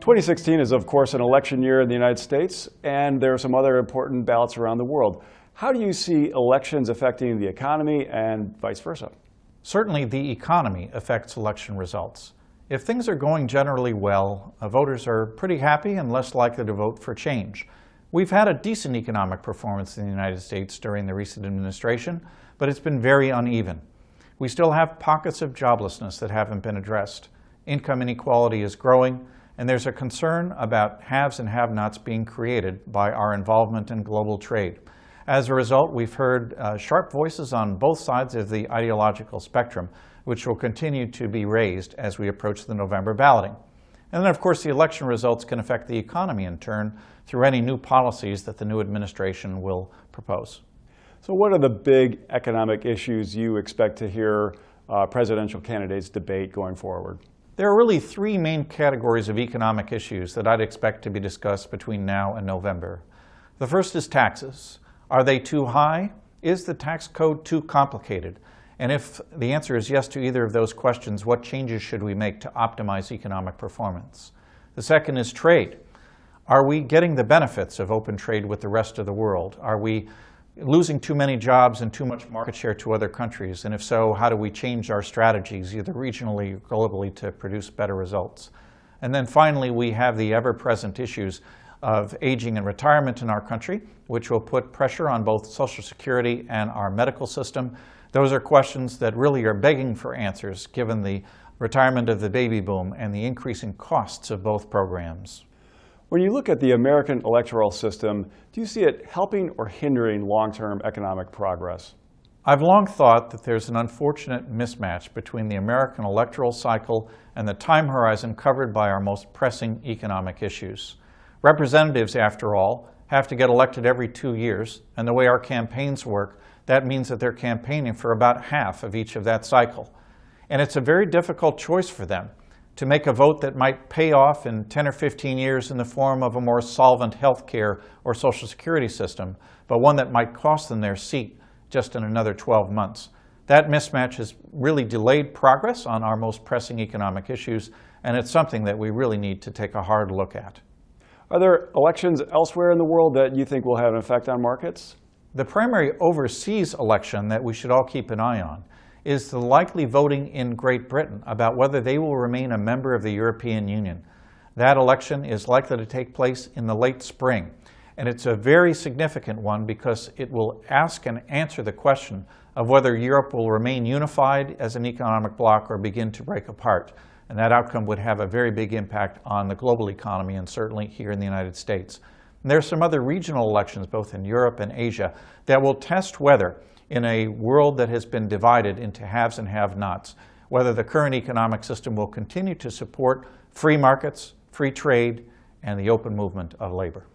2016 is, of course, an election year in the United States, and there are some other important ballots around the world. How do you see elections affecting the economy and vice versa? Certainly, the economy affects election results. If things are going generally well, voters are pretty happy and less likely to vote for change. We've had a decent economic performance in the United States during the recent administration, but it's been very uneven. We still have pockets of joblessness that haven't been addressed. Income inequality is growing, and there's a concern about haves and have-nots being created by our involvement in global trade. As a result, we've heard sharp voices on both sides of the ideological spectrum, which will continue to be raised as we approach the November balloting. And then, of course, the election results can affect the economy in turn through any new policies that the new administration will propose. So what are the big economic issues you expect to hear presidential candidates debate going forward? There are really three main categories of economic issues that I'd expect to be discussed between now and November. The first is taxes. Are they too high? Is the tax code too complicated? And if the answer is yes to either of those questions, what changes should we make to optimize economic performance? The second is trade. Are we getting the benefits of open trade with the rest of the world? Are we losing too many jobs and too much market share to other countries? And if so, how do we change our strategies, either regionally or globally, to produce better results? And then finally, we have the ever-present issues of aging and retirement in our country, which will put pressure on both Social Security and our medical system. Those are questions that really are begging for answers, given the retirement of the baby boom and the increasing costs of both programs. When you look at the American electoral system, do you see it helping or hindering long-term economic progress? I've long thought that there's an unfortunate mismatch between the American electoral cycle and the time horizon covered by our most pressing economic issues. Representatives, after all, have to get elected every 2 years, and the way our campaigns work, that means that they're campaigning for about half of each of that cycle. And it's a very difficult choice for them to make a vote that might pay off in 10 or 15 years in the form of a more solvent health care or Social Security system, but one that might cost them their seat just in another 12 months. That mismatch has really delayed progress on our most pressing economic issues, and it's something that we really need to take a hard look at. Are there elections elsewhere in the world that you think will have an effect on markets? The primary overseas election that we should all keep an eye on is the likely voting in Great Britain about whether they will remain a member of the European Union. That election is likely to take place in the late spring, and it's a very significant one because it will ask and answer the question of whether Europe will remain unified as an economic bloc or begin to break apart. And that outcome would have a very big impact on the global economy and certainly here in the United States. And there are some other regional elections, both in Europe and Asia, that will test whether, in a world that has been divided into haves and have-nots, whether the current economic system will continue to support free markets, free trade, and the open movement of labor.